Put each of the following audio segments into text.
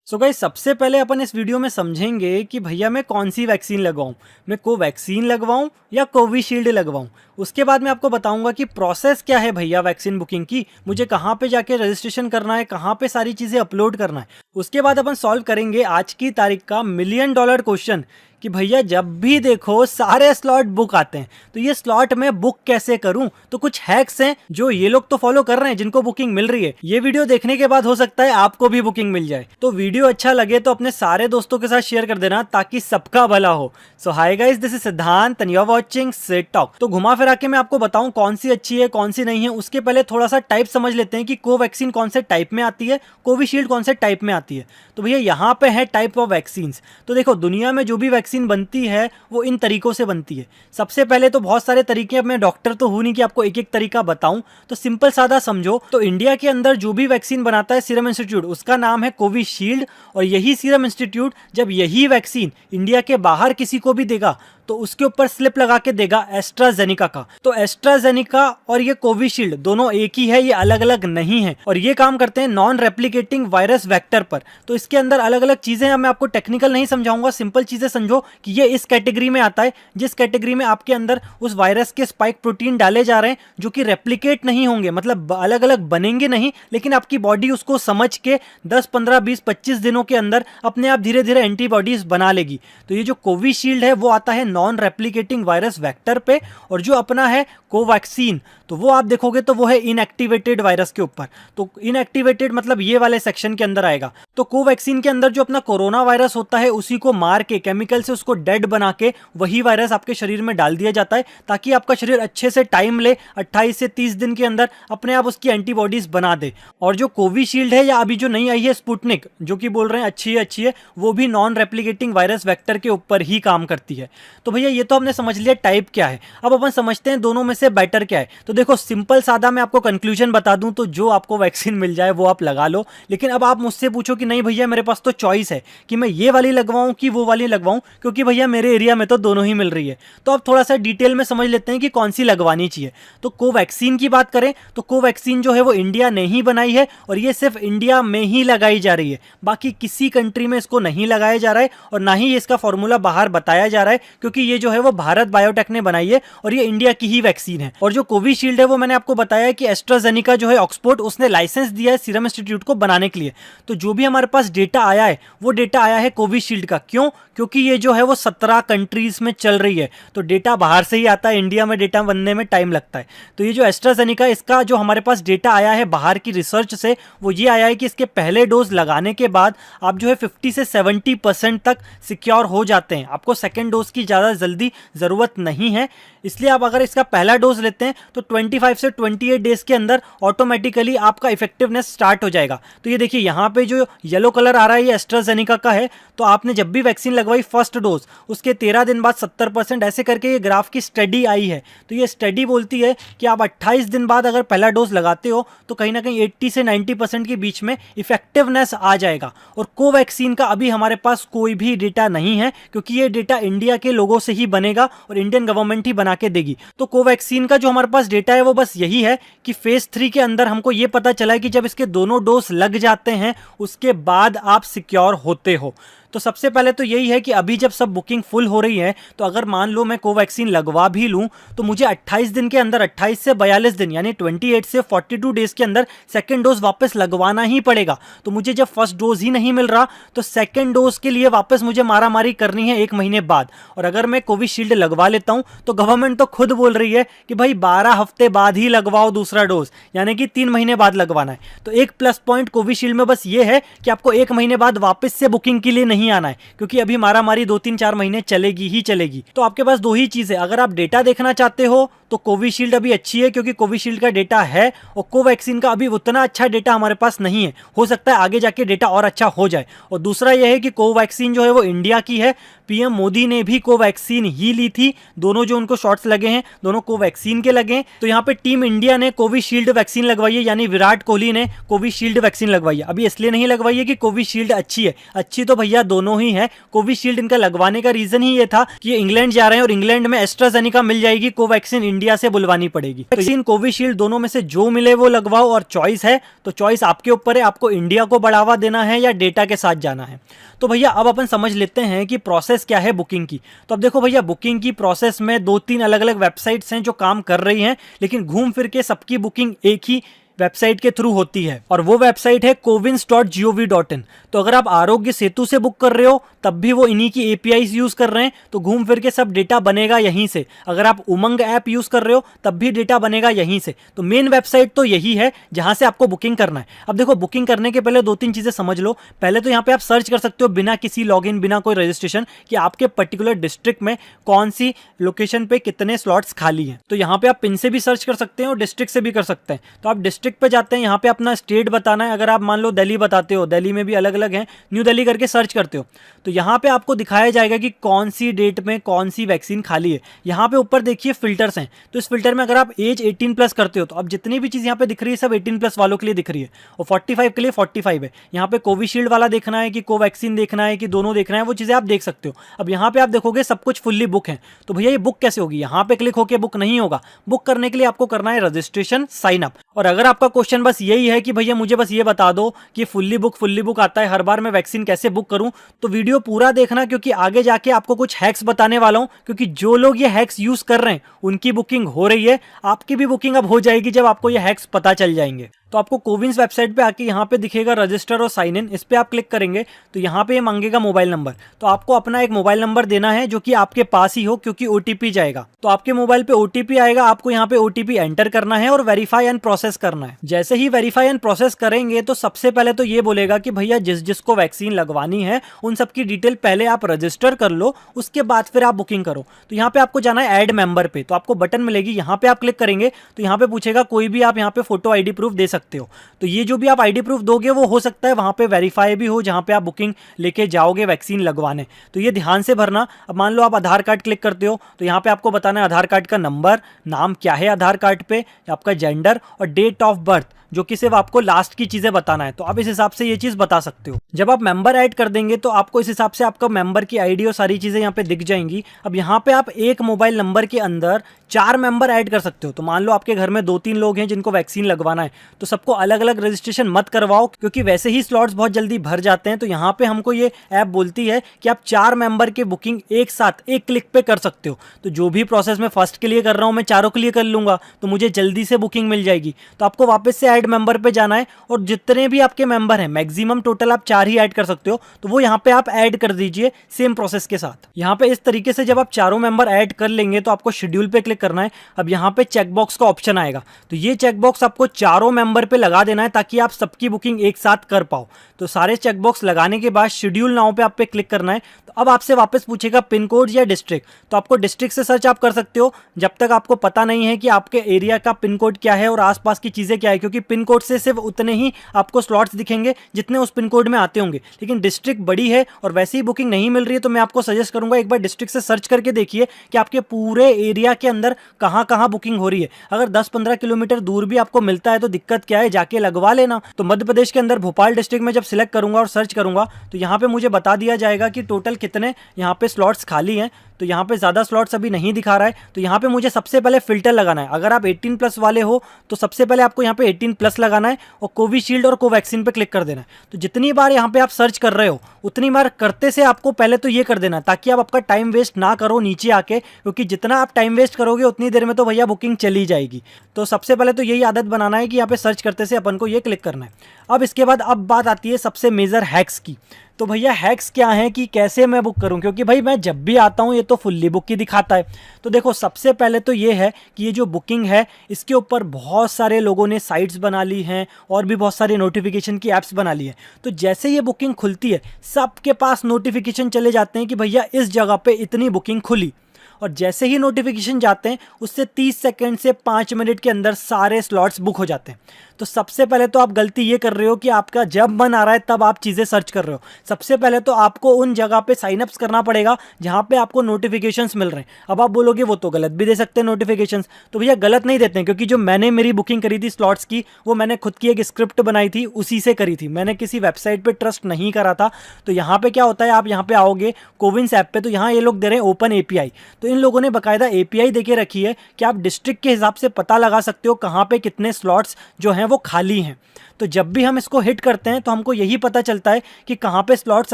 So guys, सबसे पहले अपन इस वीडियो में समझेंगे कि भैया मैं कौन सी वैक्सीन लगवाऊं। मैं कोवैक्सीन लगवाऊं या कोविशील्ड लगवाऊं। उसके बाद मैं आपको बताऊंगा कि प्रोसेस क्या है भैया वैक्सीन बुकिंग की, मुझे कहाँ पे जाके रजिस्ट्रेशन करना है, कहाँ पे सारी चीज़ें अपलोड करना है। उसके बाद अपन सॉल्व करेंगे आज की तारीख का मिलियन डॉलर क्वेश्चन कि भैया जब भी देखो सारे स्लॉट बुक आते हैं, तो ये स्लॉट मैं बुक कैसे करूं। तो कुछ हैक्स हैं जो ये लोग तो फॉलो कर रहे हैं जिनको बुकिंग मिल रही है। ये वीडियो देखने के बाद हो सकता है आपको भी बुकिंग मिल जाए। तो वीडियो अच्छा लगे तो अपने सारे दोस्तों के साथ शेयर कर देना ताकि सबका भला हो। So hi guys, this is Siddhant and you are watching Sid talk. तो घुमा फिरा के मैं आपको बताऊं कौन सी अच्छी है कौन सी नहीं है। उसके पहले थोड़ा सा टाइप समझ लेते हैं कि कोवैक्सीन कौन से टाइप में आती है, कोविशील्ड कौन से टाइप में आती है। तो भैया यहाँ पे है टाइप ऑफ वैक्सीन। तो देखो, दुनिया में जो भी वैक्सीन बनती है वो इन तरीकों से बनती है। सबसे पहले तो बहुत सारे तरीके, अब मैं डॉक्टर तो हूं नहीं कि आपको एक एक तरीका बताऊं, तो सिंपल सादा समझो। तो इंडिया के अंदर जो भी वैक्सीन बनाता है सीरम इंस्टीट्यूट, उसका नाम है कोविशील्ड। और यही सीरम इंस्टीट्यूट जब यही वैक्सीन इंडिया के बाहर किसी को भी देगा तो उसके ऊपर स्लिप लगा के देगा एस्ट्राजेनिका का। तो एस्ट्राजेनिका और ये कोविशील्ड दोनों एक ही है, ये अलग अलग नहीं है। और ये काम करते हैं नॉन रेप्लिकेटिंग वायरस वेक्टर पर। तो इसके अंदर अलग अलग चीजें हैं, मैं आपको टेक्निकल नहीं समझाऊंगा, सिंपल चीजें समझो कि ये इस कैटेगरी में आता है जिस कैटेगरी में आपके अंदर उस वायरस के स्पाइक प्रोटीन डाले जा रहे हैं जो कि रेप्लिकेट नहीं होंगे, मतलब अलग अलग बनेंगे नहीं, लेकिन आपकी बॉडी उसको समझ के 10, 15, 20, 25 दिनों के अंदर अपने आप धीरे धीरे एंटीबॉडीज बना लेगी। तो ये जो कोविशील्ड है वो आता है नॉन रेप्लिकेटिंग वायरस वेक्टर पे, और जो अपना है कोवैक्सीन तो वो आप देखोगे तो वो है इनएक्टिवेटेड वायरस के ऊपर। तो इनएक्टिवेटेड मतलब ये वाले सेक्शन के अंदर आएगा। तो कोवैक्सीन के अंदर जो अपना कोरोना वायरस होता है उसी को मार के केमिकल से उसको डेड बना के वही वायरस आपके शरीर में डाल दिया जाता है ताकि आपका शरीर अच्छे से टाइम ले, 28 से 30 दिन के अंदर अपने आप उसकी एंटीबॉडीज बना दे। और जो कोविशील्ड है या अभी जो नई आई है स्पुतनिक, जो कि बोल रहे हैं अच्छी है, वो भी नॉन रेप्लिकेटिंग वायरस वेक्टर के ऊपर ही काम करती है। तो भैया ये तो हमने समझ लिया टाइप क्या है। अब अपन समझते हैं दोनों में से बेटर क्या है। तो देखो, सिंपल सादा मैं आपको कंक्लूजन बता दूं तो जो आपको वैक्सीन मिल जाए वो आप लगा लो। लेकिन अब आप मुझसे पूछो कि नहीं भैया मेरे पास तो चॉइस है कि मैं ये वाली लगवाऊं कि वो वाली लगवाऊं, क्योंकि भैया मेरे एरिया में तो दोनों ही मिल रही है। तो अब थोड़ा सा डिटेल में समझ लेते हैं कि कौन सी लगवानी चाहिए। तो कोवैक्सीन की बात करें तो कोवैक्सीन जो है वो इंडिया ने ही बनाई है और ये सिर्फ इंडिया में ही लगाई जा रही है, बाकी किसी कंट्री में इसको नहीं लगाया जा रहा है और ना ही इसका फॉर्मूला बाहर बताया जा रहा है, क्योंकि ये जो है वो भारत बायोटेक ने बनाई है और ये इंडिया की ही वैक्सीन है। और जो कोविशील्ड है वो मैंने आपको बताया कि एस्ट्राजेनिका जो है ऑक्सफोर्ड, उसने लाइसेंस दिया है सीरम इंस्टीट्यूट को बनाने के लिए। तो जो भी हमारे पास डेटा आया है वो डेटा आया है कोविशील्ड का। क्यों? क्योंकि ये जो है वो 17 कंट्रीज में चल रही है, तो डेटा बाहर से ही आता है, इंडिया में डेटा बनने में टाइम लगता है। तो ये जो एस्ट्राजेनिका, इसका जो हमारे पास डेटा आया है बाहर की रिसर्च से, वो ये आया है कि इसके पहले डोज लगाने के बाद आप जो है 50 से 70% तक सिक्योर हो जाते हैं। आपको सेकेंड डोज की ज़्यादा जल्दी ज़रूरत नहीं है। इसलिए आप अगर इसका पहला डोज लेते हैं तो 25 से 28 डेज के अंदर ऑटोमेटिकली आपका इफेक्टिवनेस स्टार्ट हो जाएगा। तो ये देखिए यहाँ पे जो येलो कलर आ रहा है ये एस्ट्राजेनिका का है। तो आपने जब भी वैक्सीन लगवाई फर्स्ट डोज, उसके 13 दिन बाद 70%, ऐसे करके ये ग्राफ की स्टडी आई है। तो ये स्टडी बोलती है कि आप 28 दिन बाद अगर पहला डोज लगाते हो तो कहीं ना कहीं 80 से 90% के बीच में इफेक्टिवनेस आ जाएगा। और कोवैक्सीन का अभी हमारे पास कोई भी डेटा नहीं है, क्योंकि ये डेटा इंडिया के लोगों से ही बनेगा और इंडियन गवर्नमेंट ही बना के देगी। तो कोवैक्सीन का जो हमारे पास डेटा है वो बस यही है कि फेज 3 के अंदर हमको ये पता चला है कि जब इसके दोनों डोज लग जाते हैं उसके बाद आप सिक्योर होते हो। तो सबसे पहले तो यही है कि अभी जब सब बुकिंग फुल हो रही है, तो अगर मान लो मैं कोवैक्सीन लगवा भी लूं तो मुझे 28 दिन के अंदर, 28 से 42 दिन यानी 28 से 42 डेज के अंदर सेकेंड डोज वापस लगवाना ही पड़ेगा। तो मुझे जब फर्स्ट डोज ही नहीं मिल रहा तो सेकेंड डोज के लिए वापस मुझे मारामारी करनी है 1 महीने बाद। और अगर मैं कोविशील्ड लगवा लेता हूं तो गवर्नमेंट तो खुद बोल रही है कि भाई 12 हफ्ते बाद ही लगवाओ दूसरा डोज, यानी कि 3 महीने बाद लगवाना है। तो एक प्लस पॉइंट कोविशील्ड में बस ये है कि आपको 1 महीने बाद वापस से बुकिंग के लिए नहीं आना है, क्योंकि अभी मारामारी 2-3-4 महीने चलेगी ही चलेगी। तो आपके पास दो ही चीज है, अगर आप डेटा देखना चाहते हो तो कोविशील्ड अभी अच्छी है क्योंकि कोविशील्ड का डेटा है, और कोवैक्सीन का अभी उतना अच्छा डेटा हमारे पास नहीं है। हो सकता है आगे जाके डेटा और अच्छा हो जाए। और दूसरा यह है कि कोवैक्सीन जो है वो इंडिया की है, पीएम मोदी ने भी कोवैक्सीन ही ली थी। दोनों जो उनको शॉट्स लगे हैं दोनों कोवैक्सीन के लगे हैं। तो यहाँ पे टीम इंडिया ने कोविशील्ड वैक्सीन लगवाई है, यानी विराट कोहली ने कोविशील्ड वैक्सीन लगवाई है। अभी इसलिए नहीं लगवाई है कि कोविशील्ड अच्छी है, अच्छी तो भैया दोनों ही है। कोविशील्ड इनका लगवाने का रीजन ही ये था कि ये इंग्लैंड जा रहे हैं और इंग्लैंड में एस्ट्राजेनेका मिल जाएगी, कोवैक्सीन इंडिया से बुलवानी पड़ेगी। वैक्सीन कोविशील्ड दोनों में से जो मिले वो लगवाओ, और चॉइस है तो चॉइस आपके ऊपर है, आपको इंडिया को बढ़ावा देना है या डेटा के साथ जाना है। तो भैया अब अपन समझ लेते हैं कि प्रोसेस क्या है बुकिंग की। तो अब देखो भैया, बुकिंग की प्रोसेस में 2-3 अलग अलग वेबसाइट्स हैं जो काम कर रही हैं, लेकिन घूम फिर के सबकी बुकिंग एक ही वेबसाइट के थ्रू होती है, और वो वेबसाइट है cowins.gov.in। तो अगर आप आरोग्य सेतु से बुक कर रहे हो तब भी वो इन्हीं की एपीआईज यूज कर रहे हैं, तो घूम फिर के सब डेटा बनेगा यहीं से। अगर आप उमंग ऐप यूज कर रहे हो तब भी डेटा बनेगा यहीं से। तो मेन वेबसाइट तो यही है जहां से आपको बुकिंग करना है। अब देखो, बुकिंग करने के पहले 2-3 चीजें समझ लो। पहले तो यहाँ पे आप सर्च कर सकते हो बिना किसी लॉगिन, बिना कोई रजिस्ट्रेशन, कि आपके पर्टिकुलर डिस्ट्रिक्ट में कौन सी लोकेशन पे कितने स्लॉट्स खाली हैं। तो यहाँ पे आप पिन से भी सर्च कर सकते हैं और डिस्ट्रिक्ट से भी कर सकते हैं। तो आप डिस्ट्रिक्ट पे जाते हैं, यहाँ पे अपना स्टेट बताना है। अगर आप मान लो दिल्ली बताते हो, दिल्ली में भी अलग अलग है, न्यू दिल्ली करके सर्च करते हो तो यहाँ पे आपको दिखाया जाएगा कि कौन सी डेट में कौन सी वैक्सीन खाली है। यहाँ पे ऊपर देखिए फिल्टर्स हैं, तो इस फिल्टर में अगर आप एज 18+ करते हो तो अब जितनी भी चीज़ यहाँ पे दिख रही है सब 18+ वालों के लिए दिख रही है, और 45 के लिए 45 है। यहाँ पे कोविशील्ड वाला देखना है कि कोवैक्सीन देखना है कि दोनों देखना है, वो चीज़ें आप देख सकते हो। अब यहाँ पे आप देखोगे सब कुछ फुल्ली बुक है। तो भैया ये बुक कैसे होगी? यहाँ पे क्लिक होकर बुक नहीं होगा। बुक करने के लिए आपको करना है रजिस्ट्रेशन, साइन अप। और अगर आपका क्वेश्चन बस यही है कि भैया मुझे बस ये बता दो कि फुल्ली बुक आता है, हर बार मैं वैक्सीन कैसे बुक करूं, तो वीडियो पूरा देखना, क्योंकि आगे जाके आपको कुछ हैक्स बताने वाला हूं। क्योंकि जो लोग ये हैक्स यूज कर रहे हैं उनकी बुकिंग हो रही है, आपकी भी बुकिंग अब हो जाएगी जब आपको ये हैक्स पता चल जाएंगे। तो आपको कोविन्स वेबसाइट पे आके यहाँ पे दिखेगा रजिस्टर और साइन इन, इस पे आप क्लिक करेंगे तो यहाँ पे ये मांगेगा मोबाइल नंबर। तो आपको अपना एक मोबाइल नंबर देना है जो कि आपके पास ही हो, क्योंकि ओटीपी जाएगा। तो आपके मोबाइल पे ओटीपी आएगा, आपको यहाँ पे ओटीपी एंटर करना है और वेरीफाई एंड प्रोसेस करना है। जैसे ही वेरीफाई एंड प्रोसेस करेंगे तो सबसे पहले तो ये बोलेगा कि भैया जिसको वैक्सीन लगवानी है उन सबकी डिटेल पहले आप रजिस्टर कर लो, उसके बाद फिर आप बुकिंग करो। तो यहाँ पे आपको जाना है ऐड मेंबर पे, तो आपको बटन मिलेगी, यहाँ पे आप क्लिक करेंगे तो यहाँ पे पूछेगा कोई भी आप यहाँ पे फोटो आईडी प्रूफ दे सकते हो। तो ये जो भी आप आईडी प्रूफ दोगे वो हो सकता है वहां पे वेरीफाई भी हो जहां पे आप बुकिंग लेके जाओगे वैक्सीन लगवाने, तो ये ध्यान से भरना। अब मान लो आप आधार कार्ड क्लिक करते हो तो यहाँ पे आपको बताना है आधार कार्ड का नंबर, नाम क्या है आधार कार्ड पे, आपका जेंडर और डेट ऑफ बर्थ, जो कि सिर्फ आपको लास्ट की चीजें बताना है। तो आप इस हिसाब से ये चीज बता सकते हो। जब आप मेंबर ऐड कर देंगे तो आपको इस हिसाब से आपका मेंबर की आईडी और सारी चीजें यहाँ पे दिख जाएंगी। अब यहाँ पे आप एक मोबाइल नंबर के अंदर 4 मेंबर ऐड कर सकते हो। तो मान लो आपके घर में 2-3 लोग हैं जिनको वैक्सीन लगवाना है, तो सबको अलग अलग रजिस्ट्रेशन मत करवाओ, क्योंकि वैसे ही स्लॉट्स बहुत जल्दी भर जाते हैं। तो यहाँ पे हमको ये ऐप बोलती है कि आप 4 मेंबर की बुकिंग एक साथ एक क्लिक पे कर सकते हो। तो जो भी प्रोसेस मैं फर्स्ट के लिए कर रहा हूँ मैं चारों के लिए कर लूंगा, तो मुझे जल्दी से बुकिंग मिल जाएगी। तो आपको वापस से ऐड मेंबर पे जाना है और जितने भी आपके मेंबर हैं, मैक्सिमम टोटल आप 4 ही ऐड कर सकते हो, तो वो यहाँ पे आप ऐड कर दीजिए सेम प्रोसेस के साथ। यहाँ पे इस तरीके से जब आप चारों मेंबर ऐड कर लेंगे तो आपको शेड्यूल पे क्लिक करना है। अब यहाँ पे चेकबॉक्स का ऑप्शन आएगा, तो ये चेकबॉक्स आपको चारों मेंबर पे लगा देना है ताकि आप सबकी बुकिंग एक साथ कर पाओ। तो सारे चेकबॉक्स लगाने के बाद शेड्यूल नाउ पे आप पे क्लिक करना है। तो अब आपसे वापस पूछेगा पिन कोड या डिस्ट्रिक्ट, तो आपको डिस्ट्रिक्ट से सर्च आप कर सकते हो जब तक आपको पता नहीं है कि आपके एरिया का पिन कोड क्या है और आसपास की चीजें क्या है, क्योंकि पिन कोड से सिर्फ उतने ही आपको स्लॉट्स दिखेंगे जितने उस पिन कोड में आते होंगे। लेकिन डिस्ट्रिक्ट बड़ी है और वैसे ही बुकिंग नहीं मिल रही है, तो मैं आपको सजेस्ट करूंगा एक बार डिस्ट्रिक्ट से सर्च करके देखिए कि आपके पूरे एरिया के अंदर कहां कहां बुकिंग हो रही है। अगर 10-15 किलोमीटर दूर भी आपको मिलता है तो दिक्कत क्या है, जाके लगवा लेना। तो मध्य प्रदेश के अंदर भोपाल डिस्ट्रिक्ट में जब सिलेक्ट करूंगा और सर्च करूंगा तो यहाँ पे मुझे बता दिया जाएगा कि टोटल कितने यहाँ पे स्लॉट्स खाली हैं। तो यहाँ पे ज़्यादा स्लॉट्स अभी नहीं दिखा रहा है, तो यहाँ पे मुझे सबसे पहले फिल्टर लगाना है। अगर आप 18+ वाले हो तो सबसे पहले आपको यहाँ पे 18+ लगाना है और कोविशील्ड और कोवैक्सीन पे क्लिक कर देना है। तो जितनी बार यहाँ पे आप सर्च कर रहे हो उतनी बार करते से आपको पहले तो ये कर देना ताकि आप आपका टाइम वेस्ट ना करो नीचे आके, क्योंकि जितना आप टाइम वेस्ट करोगे उतनी देर में तो भैया बुकिंग चली जाएगी। तो सबसे पहले तो यही आदत बनाना है कि यहाँ पे सर्च करते से अपन को ये क्लिक करना है। अब इसके बाद अब बात आती है सबसे मेजर हैक्स की। तो भैया हैक्स क्या है कि कैसे मैं बुक करूं, क्योंकि भाई मैं जब भी आता हूं ये तो फुल्ली बुक ही दिखाता है। तो देखो सबसे पहले तो ये है कि ये जो बुकिंग है इसके ऊपर बहुत सारे लोगों ने साइट्स बना ली हैं और भी बहुत सारे नोटिफिकेशन की ऐप्स बना ली है। तो जैसे ये बुकिंग खुलती है सबके पास नोटिफिकेशन चले जाते हैं कि भैया इस जगह पे इतनी बुकिंग खुली, और जैसे ही नोटिफिकेशन जाते हैं उससे 30 सेकंड से 5 मिनट के अंदर सारे स्लॉट्स बुक हो जाते हैं। तो सबसे पहले तो आप गलती ये कर रहे हो कि आपका जब मन आ रहा है तब आप चीज़ें सर्च कर रहे हो। सबसे पहले तो आपको उन जगह पे साइन अप्स करना पड़ेगा जहाँ पे आपको नोटिफिकेशंस मिल रहे हैं। अब आप बोलोगे वो तो गलत भी दे सकते हैं नोटिफिकेशंस, तो भैया गलत नहीं देते हैं, क्योंकि जो मैंने मेरी बुकिंग करी थी स्लॉट्स की, वो मैंने खुद की एक स्क्रिप्ट बनाई थी, उसी से करी थी, मैंने किसी वेबसाइट पे ट्रस्ट नहीं करा था। तो यहाँ पे क्या होता है, आप यहाँ पे आओगे कोविन्स ऐप पे, तो यहाँ ये लोग दे रहे हैं ओपन एपीआई। तो इन लोगों ने बाकायदा एपीआई देके रखी है कि आप डिस्ट्रिक्ट के हिसाब से पता लगा सकते हो कहाँ पे कितने स्लॉट्स जो हैं वो खाली हैं। तो जब भी हम इसको हिट करते हैं तो हमको यही पता चलता है कि कहाँ पे स्लॉट्स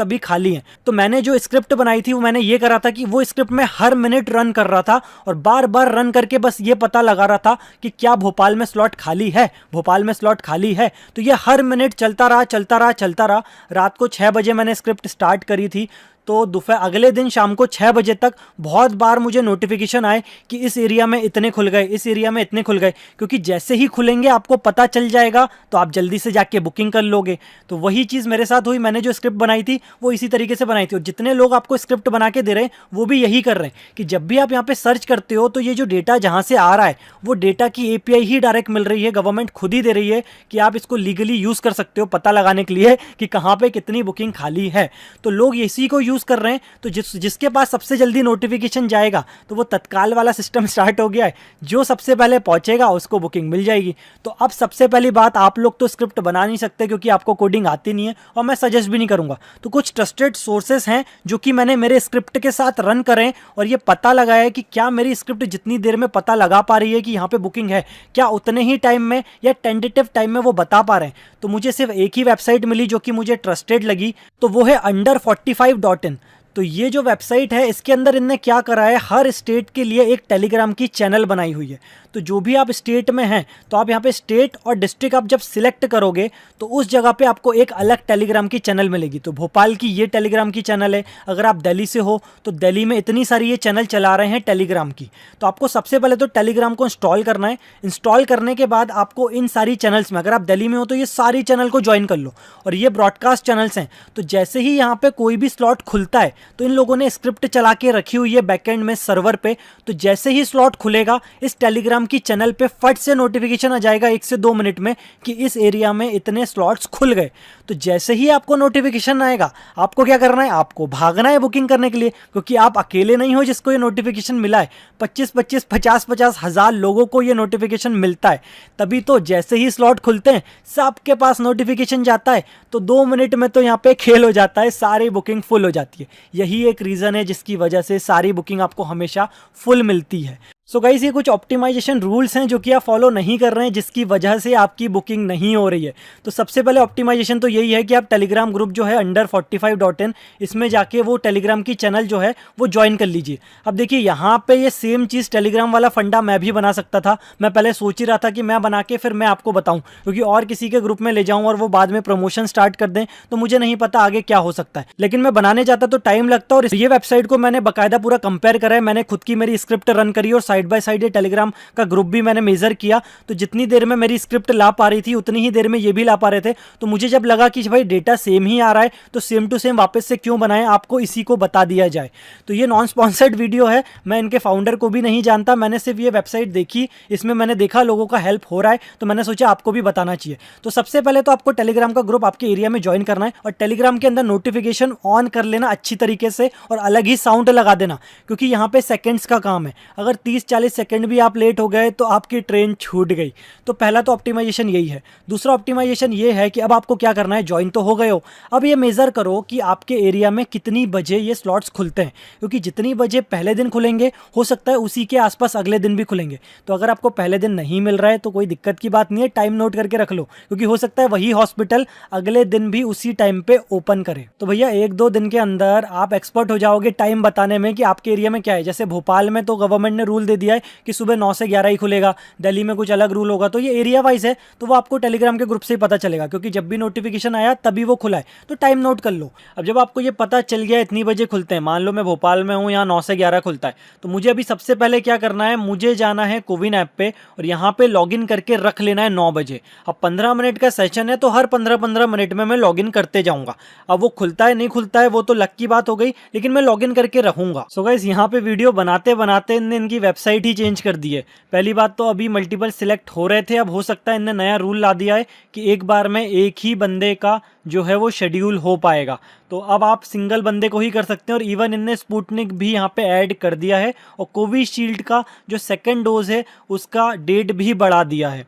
अभी खाली हैं। तो मैंने जो स्क्रिप्ट बनाई थी वो मैंने ये करा था कि वो स्क्रिप्ट मैं हर मिनट रन कर रहा था और बार बार रन करके बस ये पता लगा रहा था कि क्या भोपाल में स्लॉट खाली है, भोपाल में स्लॉट खाली है। तो ये हर मिनट चलता रहा चलता रहा चलता रहा। रात को 6 बजे मैंने स्क्रिप्ट स्टार्ट करी थी, तो दोपहर अगले दिन शाम को 6 बजे तक बहुत बार मुझे नोटिफिकेशन आए कि इस एरिया में इतने खुल गए, इस एरिया में इतने खुल गए, क्योंकि जैसे ही खुलेंगे आपको पता चल जाएगा तो आप जल्दी से जाके बुकिंग कर लोगे। तो वही चीज़ मेरे साथ हुई, मैंने जो स्क्रिप्ट बनाई थी वो इसी तरीके से बनाई थी, और जितने लोग आपको स्क्रिप्ट बना के दे रहे हैं वो भी यही कर रहे हैं कि जब भी आप यहाँ पे सर्च करते हो तो ये जो डेटा जहाँ से आ रहा है वो डेटा की एपीआई ही डायरेक्ट मिल रही है, गवर्नमेंट खुद ही दे रही है कि आप इसको लीगली यूज़ कर सकते हो पता लगाने के लिए कि कहाँ पे कितनी बुकिंग खाली है। तो लोग इसी को यूज़ कर रहे हैं। तो जिसके पास सबसे जल्दी नोटिफिकेशन जाएगा तो वो तत्काल वाला सिस्टम स्टार्ट हो गया है, जो सबसे पहले पहुंचेगा उसको बुकिंग मिल जाएगी। तो अब सबसे पहली बात, आप लोग तो स्क्रिप्ट बना नहीं सकते क्योंकि आपको कोडिंग आती नहीं है, और मैं सजेस्ट भी नहीं करूंगा। तो कुछ ट्रस्टेड सोर्सेस हैं जो कि मैंने मेरे स्क्रिप्ट के साथ रन करें और ये पता लगाया है कि क्या मेरी स्क्रिप्ट जितनी देर में पता लगा पा रही है कि यहाँ पे बुकिंग है, क्या उतने ही टाइम में या टेंटेटिव टाइम में वो बता पा रहे हैं। तो मुझे सिर्फ एक ही वेबसाइट मिली जो कि मुझे ट्रस्टेड लगी, तो वो है under45.in। तो ये जो वेबसाइट है इसके अंदर इनने क्या करा है, हर स्टेट के लिए एक टेलीग्राम की चैनल बनाई हुई है। तो जो भी आप स्टेट में हैं तो आप यहाँ पे स्टेट और डिस्ट्रिक्ट आप जब सिलेक्ट करोगे तो उस जगह पे आपको एक अलग टेलीग्राम की चैनल मिलेगी। तो भोपाल की ये टेलीग्राम की चैनल है, अगर आप दिल्ली से हो तो दिल्ली में इतनी सारी ये चैनल चला रहे हैं टेलीग्राम की। तो आपको सबसे पहले तो टेलीग्राम को इंस्टॉल करना है। इंस्टॉल करने के बाद आपको इन सारी चैनल्स में, अगर आप दिल्ली में हो तो ये सारी चैनल को ज्वाइन कर लो, और ये ब्रॉडकास्ट चैनल्स हैं। तो जैसे ही यहाँ पे कोई भी स्लॉट खुलता है तो इन लोगों ने स्क्रिप्ट चला के रखी हुई है बैकएंड में सर्वर पे, तो जैसे ही स्लॉट खुलेगा इस टेलीग्राम की चैनल पे फट से नोटिफिकेशन आ जाएगा 1 से 2 मिनट में कि इस एरिया में इतने स्लॉट्स खुल गए। तो जैसे ही आपको नोटिफिकेशन आएगा आपको क्या करना है, आपको भागना है बुकिंग करने के लिए, क्योंकि आप अकेले नहीं हो जिसको ये नोटिफिकेशन मिला है, 25-25, 50-50 हज़ार लोगों को ये नोटिफिकेशन मिलता है। तभी तो जैसे ही स्लॉट खुलते हैं सबके पास नोटिफिकेशन जाता है, तो 2 मिनट में तो यहाँ पे खेल हो जाता है, सारी बुकिंग फुल हो जाती है। यही एक रीज़न है जिसकी वजह से सारी बुकिंग आपको हमेशा फुल मिलती है। सो गाइस, ये कुछ ऑप्टिमाइजेशन रूल्स हैं जो कि आप फॉलो नहीं कर रहे हैं, जिसकी वजह से आपकी बुकिंग नहीं हो रही है। तो सबसे पहले ऑप्टिमाइजेशन तो यही है कि आप टेलीग्राम ग्रुप जो है under45.in, इसमें जाके वो टेलीग्राम की चैनल जो है वो ज्वाइन कर लीजिए। अब देखिए यहाँ पे ये सेम चीज़ टेलीग्राम वाला फंडा मैं भी बना सकता था। मैं पहले सोच ही रहा था कि मैं बना के फिर मैं आपको बताऊँ, क्योंकि और किसी के ग्रुप में ले जाऊँ और वो बाद में प्रमोशन स्टार्ट कर दें तो मुझे नहीं पता आगे क्या हो सकता है। लेकिन मैं बनाने जाता तो टाइम लगता, और ये वेबसाइट को मैंने बाकायदा पूरा कंपेयर करा है। मैंने खुद की मेरी स्क्रिप्ट रन करी और साइड बाय साइड ये टेलीग्राम का ग्रुप भी मैंने मेजर किया। तो जितनी देर में मेरी स्क्रिप्ट ला पा रही थी उतनी ही देर में ये भी ला पा रहे थे। तो मुझे जब लगा कि भाई डेटा सेम ही आ रहा है तो सेम टू सेम वापस से क्यों बनाएं, आपको इसी को बता दिया जाए। तो ये नॉन स्पॉन्सर्ड वीडियो है, मैं इनके फाउंडर को भी नहीं जानता, मैंने सिर्फ ये वेबसाइट देखी, इसमें मैंने देखा लोगों का हेल्प हो रहा है तो मैंने सोचा आपको भी बताना चाहिए। तो सबसे पहले तो आपको टेलीग्राम का ग्रुप आपके एरिया में ज्वाइन करना है और टेलीग्राम के अंदर नोटिफिकेशन ऑन कर लेना अच्छी तरीके से, और अलग ही साउंड लगा देना, क्योंकि यहाँ पे सेकंड्स का काम है। अगर 30-40 सेकंड भी आप लेट हो गए तो आपकी ट्रेन छूट गई। तो पहला तो ऑप्टिमाइजेशन यही है। दूसरा ऑप्टिमाइजेशन ये है कि अब आपको क्या करना है, ज्वाइन तो हो गए हो, अब ये मेज़र करो कि आपके एरिया में कितनी बजे ये स्लॉट्स खुलते हैं, क्योंकि जितनी बजे पहले दिन खुलेंगे हो सकता है उसी के आसपास अगले दिन भी खुलेंगे। तो अगर आपको पहले दिन नहीं मिल रहा है तो कोई दिक्कत की बात नहीं है, टाइम नोट करके रख लो, क्योंकि हो सकता है वही हॉस्पिटल अगले दिन भी उसी टाइम पे ओपन करे। तो भैया 1-2 दिन के अंदर आप एक्सपर्ट हो जाओगे टाइम बताने में कि आपके एरिया में क्या है। जैसे भोपाल में तो गवर्नमेंट ने रूल दे दिया है कि सुबह 9 से 11 ही खुलेगा, दिल्ली में कुछ अलग रूल होगा। तो ये एरिया वाइज है, तो वो आपको टेलीग्राम के ग्रुप से ही पता चलेगा, क्योंकि जब भी नोटिफिकेशन आया तभी वो खुला है, तो टाइम नोट कर लो। अब जब आपको ये पता चल गया इतनी बजे खुलते हैं, मान लो मैं भोपाल में हूँ, यहाँ 9 से 11 खुलता है, तो मुझे अभी सबसे पहले क्या करना है, मुझे जाना है कोविन ऐप पे और यहाँ पे लॉगिन करके रख लेना है 9 बजे। अब 15 मिनट का सेशन है तो हर 15-15 मिनट में मैं लॉगिन करते जाऊँगा। अब वो खुलता है नहीं खुलता है वो तो लक की बात हो गई, लेकिन मैं लॉगिन करके रखूँगा। सो गाइस, यहाँ पे वीडियो बनाते बनाते इनकी वेबसाइट वेबसाइट ही चेंज कर दी है। पहली बात तो अभी मल्टीपल सिलेक्ट हो रहे थे, अब हो सकता है इनने नया रूल ला दिया है कि एक बार में एक ही बंदे का जो है वो शेड्यूल हो पाएगा। तो अब आप सिंगल बंदे को ही कर सकते हैं। और इवन इनने स्पुतनिक भी यहाँ पे ऐड कर दिया है और कोविशील्ड का जो सेकेंड डोज है उसका डेट भी बढ़ा दिया है।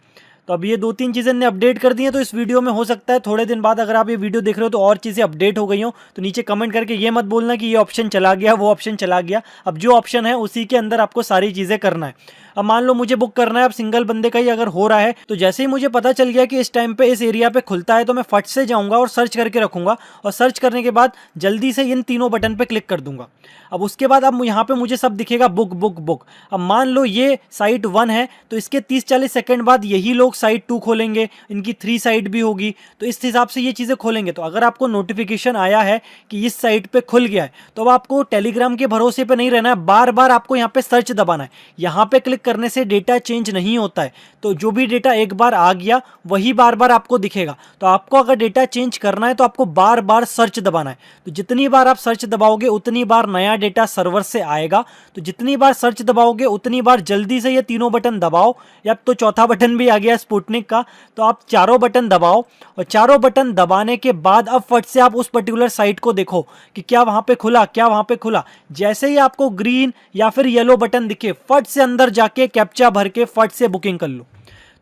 तो अब ये 2-3 चीज़ें ने अपडेट कर दी हैं। तो इस वीडियो में हो सकता है थोड़े दिन बाद अगर आप ये वीडियो देख रहे हो तो और चीज़ें अपडेट हो गई हो, तो नीचे कमेंट करके ये मत बोलना कि ये ऑप्शन चला गया, वो ऑप्शन चला गया। अब जो ऑप्शन है उसी के अंदर आपको सारी चीज़ें करना है। अब मान लो मुझे बुक करना है, अब सिंगल बंदे का ही अगर हो रहा है, तो जैसे ही मुझे पता चल गया कि इस टाइम पे इस एरिया पे खुलता है, तो मैं फट से जाऊंगा और सर्च करके रखूंगा और सर्च करने के बाद जल्दी से इन तीनों बटन पे क्लिक कर दूंगा। अब उसके बाद अब यहाँ पे मुझे सब दिखेगा बुक बुक बुक। अब मान लो ये साइट 1 है, तो इसके 30-40 सेकंड बाद यही लोग साइट 2 खोलेंगे, इनकी 3 साइट भी होगी, तो इस हिसाब से ये चीज़ें खोलेंगे। तो अगर आपको नोटिफिकेशन आया है कि इस साइट पे खुल गया है, तो अब आपको टेलीग्राम के भरोसे पे नहीं रहना है, बार बार आपको यहाँ पे सर्च दबाना है। यहाँ पे क्लिक करने से डेटा चेंज नहीं होता है, तो जो भी डेटा एक बार आ गया वही बार बार आपको दिखेगा। तो आपको अगर डेटा चेंज करना है तो आपको बार बार सर्च दबाना है। तो जितनी बार आप सर्च दबाओगे उतनी बार नया डेटा सर्वर से आएगा। तो जितनी बार सर्च दबाओगे उतनी बार जल्दी से ये तीनों बटन दबाओ, या तो चौथा बटन भी आ गया स्पुतनिक का, तो आप चारों बटन दबाओ और चारों बटन दबाने के बाद अब फट से आप उस पर्टिकुलर साइट को देखो कि क्या वहां पे खुला, क्या वहां पे खुला। जैसे ही आपको ग्रीन या फिर येलो बटन दिखे, फट से अंदर जाके कैप्चा भर के फट से बुकिंग कर लो।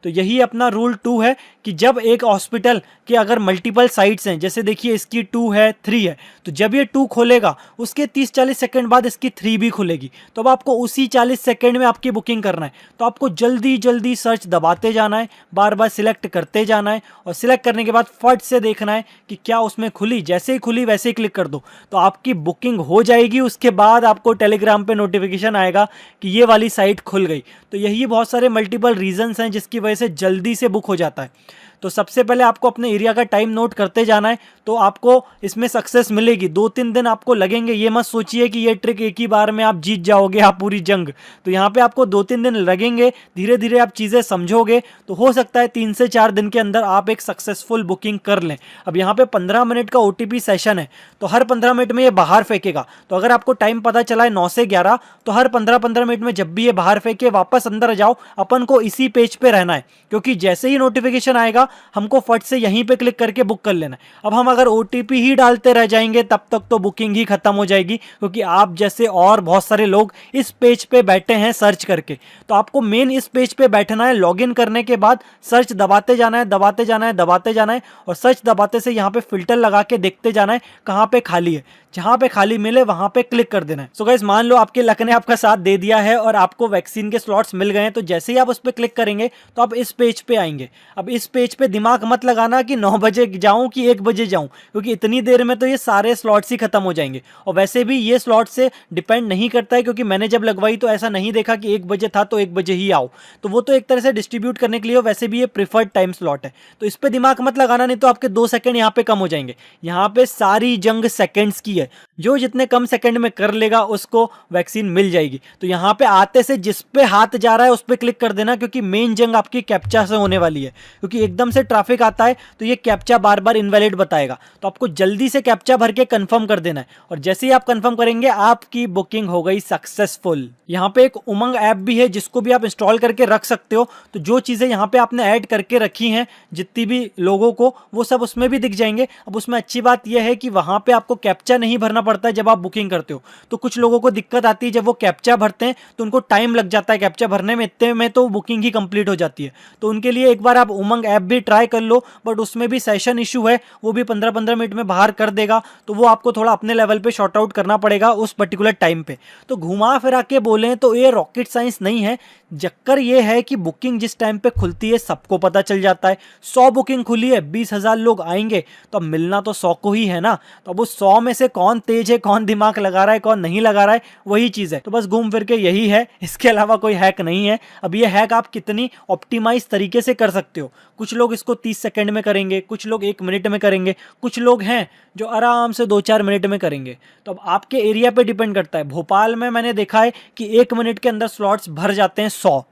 तो यही अपना रूल 2 है कि जब एक हॉस्पिटल के अगर मल्टीपल साइट्स हैं, जैसे देखिए इसकी 2 है 3 है, तो जब ये 2 खोलेगा उसके 30-40 सेकंड बाद इसकी 3 भी खुलेगी। तो अब आपको उसी 40 सेकंड में आपकी बुकिंग करना है। तो आपको जल्दी जल्दी सर्च दबाते जाना है, बार बार सिलेक्ट करते जाना है और सिलेक्ट करने के बाद फट से देखना है कि क्या उसमें खुली। जैसे ही खुली वैसे ही क्लिक कर दो, तो आपकी बुकिंग हो जाएगी। उसके बाद आपको टेलीग्राम पे नोटिफिकेशन आएगा कि ये वाली साइट खुल गई। तो यही बहुत सारे मल्टीपल रीजंस हैं जिसकी वजह से जल्दी से बुक हो जाता है। तो सबसे पहले आपको अपने एरिया का टाइम नोट करते जाना है, तो आपको इसमें सक्सेस मिलेगी। 2-3 दिन आपको लगेंगे, ये मत सोचिए कि ये ट्रिक एक ही बार में आप जीत जाओगे आप पूरी जंग। तो यहाँ पे आपको 2-3 दिन लगेंगे, धीरे धीरे आप चीज़ें समझोगे, तो हो सकता है 3 से 4 दिन के अंदर आप एक सक्सेसफुल बुकिंग कर लें। अब यहाँ पे 15 मिनट का OTP सेशन है, तो हर 15 मिनट में ये बाहर फेंकेगा। तो अगर आपको टाइम पता चला है 9 से 11, तो हर 15-15 मिनट में जब भी ये बाहर फेंके वापस अंदर जाओ। अपन को इसी पेज पे रहना है, क्योंकि जैसे ही नोटिफिकेशन आएगा हमको फट से यहीं पे क्लिक करके बुक कर लेना है। अब हम अगर OTP ही डालते रह जाएंगे तब तक तो बुकिंग ही खत्म हो जाएगी, क्योंकि आप जैसे और बहुत सारे लोग इस पेज पे बैठे हैं सर्च करके। तो आपको मेन इस पेज पे बैठना है, लॉगिन करने के बाद सर्च दबाते जाना है, दबाते जाना है, दबाते जाना है, और सर्च दबाते से यहाँ पे फिल्टर लगा के देखते जाना है कहाँ पे खाली है। जहां पे खाली मिले वहां पे क्लिक कर देना है। सो गाइस, मान लो आपके लक ने आपका साथ दे दिया है और आपको वैक्सीन के स्लॉट्स मिल गए हैं, तो जैसे ही आप उस पर क्लिक करेंगे तो आप इस पेज पे आएंगे। अब इस पेज पे दिमाग मत लगाना कि 9 बजे जाऊं कि 1 बजे जाऊं, क्योंकि इतनी देर में तो ये सारे स्लॉट्स ही खत्म हो जाएंगे। और वैसे भी ये स्लॉट से डिपेंड नहीं करता है, क्योंकि मैंने जब लगवाई तो ऐसा नहीं देखा कि 1 बजे था तो 1 बजे ही आओ। तो वो तो एक तरह से डिस्ट्रीब्यूट करने के लिए, वैसे भी ये प्रिफर्ड टाइम स्लॉट है। तो इस पर दिमाग मत लगाना, नहीं तो आपके 2 सेकंड यहाँ पे कम हो जाएंगे। यहाँ पे सारी जंग सेकंड्स की है, जो जितने कम सेकंड में कर लेगा उसको वैक्सीन मिल जाएगी। तो यहाँ पे आते से जिस पे हाथ जा रहा है उस पे क्लिक कर देना, क्योंकि मेन जंग आपकी कैप्चा से होने वाली है। क्योंकि एकदम से ट्रैफिक आता है तो ये कैप्चा बार बार इनवैलिड बताएगा, तो आपको जल्दी से कैप्चा भर के कंफर्म कर देना है। और जैसे ही आप कंफर्म करेंगे आपकी बुकिंग हो गई सक्सेसफुल। यहाँ पे एक उमंग ऐप भी है जिसको भी आप इंस्टॉल करके रख सकते हो। तो जो चीज़ें यहाँ पे आपने ऐड करके रखी हैं जितनी भी लोगों को, वो सब उसमें भी दिख जाएंगे। अब उसमें अच्छी बात यह है कि वहाँ पे आपको कैप्चा नहीं भरना पड़ता है जब आप बुकिंग करते हो। तो कुछ लोगों को दिक्कत आती है, जब वो कैप्चा भरते हैं तो उनको टाइम लग जाता है कैप्चा भरने में, इतने में तो बुकिंग ही कंप्लीट हो जाती है। तो उनके लिए एक बार आप उमंग ऐप भी ट्राई कर लो, बट उसमें भी सेशन इशू है, वो भी 15-15 मिनट में बाहर कर देगा। तो वो आपको थोड़ा अपने लेवल पे शॉर्ट आउट करना पड़ेगा उस पर्टिकुलर टाइम पे। तो घुमा फिरा के बोलें तो ये रॉकेट साइंस नहीं है। चक्कर ये है कि बुकिंग जिस टाइम पे खुलती है सबको पता चल जाता है। 100 बुकिंग खुली है, 20,000 लोग आएंगे, तो अब मिलना तो 100 को ही है ना। तो अब उस 100 में से कौन तेज है, कौन दिमाग लगा रहा है, कौन नहीं लगा रहा है, वही चीज़ है। तो बस घूम फिर के यही है, इसके अलावा कोई हैक नहीं है। अब ये हैक आप कितनी ऑप्टिमाइज तरीके से कर सकते हो। कुछ लोग इसको 30 सेकंड में करेंगे, कुछ लोग 1 मिनट में करेंगे, कुछ लोग हैं जो आराम से 2-4 मिनट में करेंगे। तो अब आपके एरिया पे डिपेंड करता है। भोपाल में मैंने देखा है कि 1 मिनट के अंदर स्लॉट्स भर जाते हैं 100।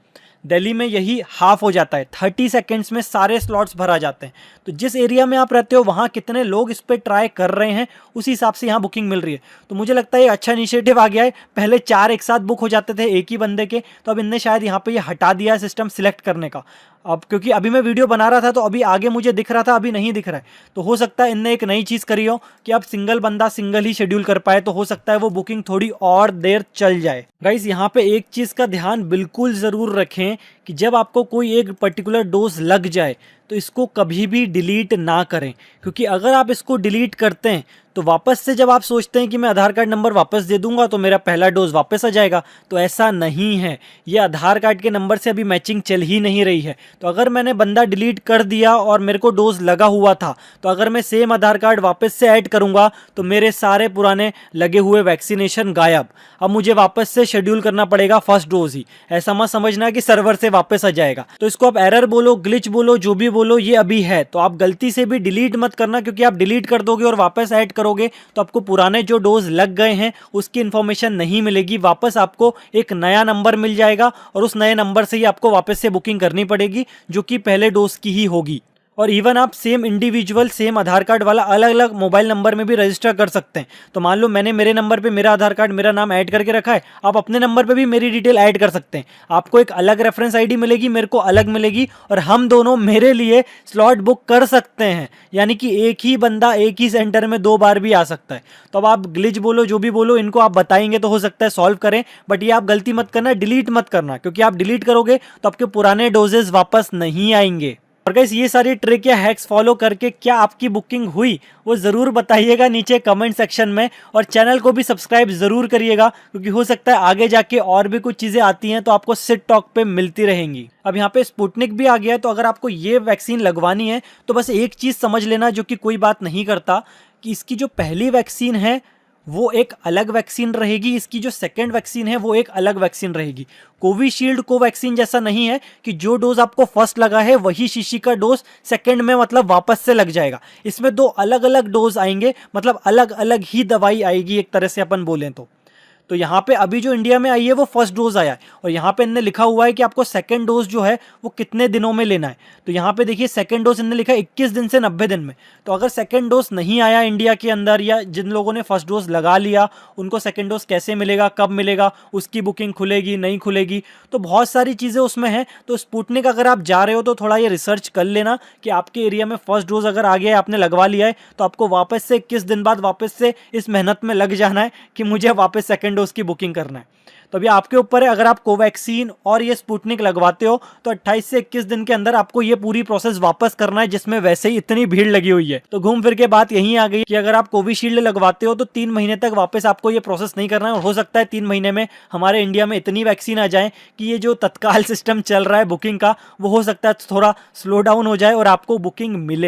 दिल्ली में यही हाफ हो जाता है, 30 सेकेंड्स में सारे स्लॉट्स भरा जाते हैं। तो जिस एरिया में आप रहते हो वहाँ कितने लोग इस पर ट्राई कर रहे हैं उसी हिसाब से यहाँ बुकिंग मिल रही है। तो मुझे लगता है ये अच्छा इनिशिएटिव आ गया है। पहले 4 एक साथ बुक हो जाते थे एक ही बंदे के, तो अब इनने शायद यहाँ पे ये हटा दिया है सिस्टम सिलेक्ट करने का। अब क्योंकि अभी मैं वीडियो बना रहा था तो अभी आगे मुझे दिख रहा था, अभी नहीं दिख रहा है, तो हो सकता है इनने एक नई चीज़ करी हो कि अब सिंगल बंदा सिंगल ही शेड्यूल कर पाए, तो हो सकता है वो बुकिंग थोड़ी और देर चल जाए। गाइस यहाँ पे एक चीज़ का ध्यान बिल्कुल ज़रूर रखें कि जब आपको कोई एक पर्टिकुलर डोज लग जाए तो इसको कभी भी डिलीट ना करें, क्योंकि अगर आप इसको डिलीट करते हैं तो वापस से जब आप सोचते हैं कि मैं आधार कार्ड नंबर वापस दे दूंगा तो मेरा पहला डोज वापस आ जाएगा, तो ऐसा नहीं है। ये आधार कार्ड के नंबर से अभी मैचिंग चल ही नहीं रही है। तो अगर मैंने बंदा डिलीट कर दिया और मेरे को डोज लगा हुआ था, तो अगर मैं सेम आधार कार्ड वापस से ऐड करूंगा तो मेरे सारे पुराने लगे हुए वैक्सीनेशन गायब। अब मुझे वापस से शेड्यूल करना पड़ेगा फर्स्ट डोज ही। ऐसा मत समझना कि सर्वर से वापस आ जाएगा। तो इसको आप एरर बोलो, ग्लिच बोलो, जो भी बोलो, ये अभी है। तो आप गलती से भी डिलीट मत करना, क्योंकि आप डिलीट कर दोगे और वापस ऐड करोगे तो आपको पुराने जो डोज लग गए हैं उसकी इन्फॉर्मेशन नहीं मिलेगी। वापस आपको एक नया नंबर मिल जाएगा और उस नए नंबर से ही आपको वापस से बुकिंग करनी पड़ेगी, जो कि पहले डोज की ही होगी। और इवन आप सेम इंडिविजुअल सेम आधार कार्ड वाला अलग अलग मोबाइल नंबर में भी रजिस्टर कर सकते हैं। तो मान लो मैंने मेरे नंबर पे मेरा आधार कार्ड मेरा नाम ऐड करके रखा है, आप अपने नंबर पे भी मेरी डिटेल ऐड कर सकते हैं। आपको एक अलग रेफरेंस आईडी मिलेगी, मेरे को अलग मिलेगी, और हम दोनों मेरे लिए स्लॉट बुक कर सकते हैं। यानी कि एक ही बंदा एक ही सेंटर में 2 बार भी आ सकता है। तो अब आप ग्लिच बोलो, जो भी बोलो, इनको आप बताएंगे तो हो सकता है सॉल्व करें, बट ये आप गलती मत करना, डिलीट मत करना, क्योंकि आप डिलीट करोगे तो आपके पुराने डोजेस वापस नहीं आएंगे। और गाइस ये सारी ट्रिक या हैक्स फॉलो करके क्या आपकी बुकिंग हुई वो ज़रूर बताइएगा नीचे कमेंट सेक्शन में, और चैनल को भी सब्सक्राइब ज़रूर करिएगा, क्योंकि हो सकता है आगे जाके और भी कुछ चीज़ें आती हैं तो आपको सिट टॉक पे मिलती रहेंगी। अब यहाँ पे स्पुतनिक भी आ गया है, तो अगर आपको ये वैक्सीन लगवानी है तो बस एक चीज़ समझ लेना, जो कि कोई बात नहीं करता, कि इसकी जो पहली वैक्सीन है वो एक अलग वैक्सीन रहेगी, इसकी जो सेकंड वैक्सीन है वो एक अलग वैक्सीन रहेगी। कोविशील्ड कोवैक्सीन जैसा नहीं है कि जो डोज आपको फर्स्ट लगा है वही शीशी का डोज सेकंड में मतलब वापस से लग जाएगा। इसमें 2 अलग अलग डोज आएंगे, मतलब अलग अलग ही दवाई आएगी एक तरह से अपन बोलें तो यहाँ पे अभी जो इंडिया में आई है वो फर्स्ट डोज आया है, और यहाँ पे इन्होंने लिखा हुआ है कि आपको सेकंड डोज जो है वो कितने दिनों में लेना है। तो यहाँ पे देखिए सेकंड डोज इन्होंने लिखा है 21 दिन से 90 दिन में। तो अगर सेकंड डोज नहीं आया इंडिया के अंदर, या जिन लोगों ने फर्स्ट डोज लगा लिया उनको सेकंड डोज कैसे मिलेगा, कब मिलेगा, उसकी बुकिंग खुलेगी नहीं खुलेगी, तो बहुत सारी चीज़ें उसमें हैं। तो स्पुतनिक अगर आप जा रहे हो तो थोड़ा ये रिसर्च कर लेना कि आपके एरिया में फर्स्ट डोज अगर आ गया है, आपने लगवा लिया है, तो आपको वापस से 21 दिन बाद वापस से इस मेहनत में लग जाना है कि मुझे वापस सेकंड डोज की बुकिंग करना है। तो अभी आपके ऊपर है, अगर आप कोवैक्सीन और ये स्पुतनिक लगवाते हो तो 28 से 21 दिन के अंदर आपको ये पूरी प्रोसेस वापस करना है, जिसमें वैसे ही इतनी भीड़ लगी हुई है। तो घूम फिर के बात यही आ गई कि अगर आप कोविशील्ड लगवाते हो तो 3 महीने तक वापस आपको ये प्रोसेस नहीं करना है, और हो सकता है 3 महीने में हमारे इंडिया में इतनी वैक्सीन आ जाए कि ये जो तत्काल सिस्टम चल रहा है बुकिंग का वो हो सकता है थोड़ा स्लो डाउन हो जाए और आपको बुकिंग मिले।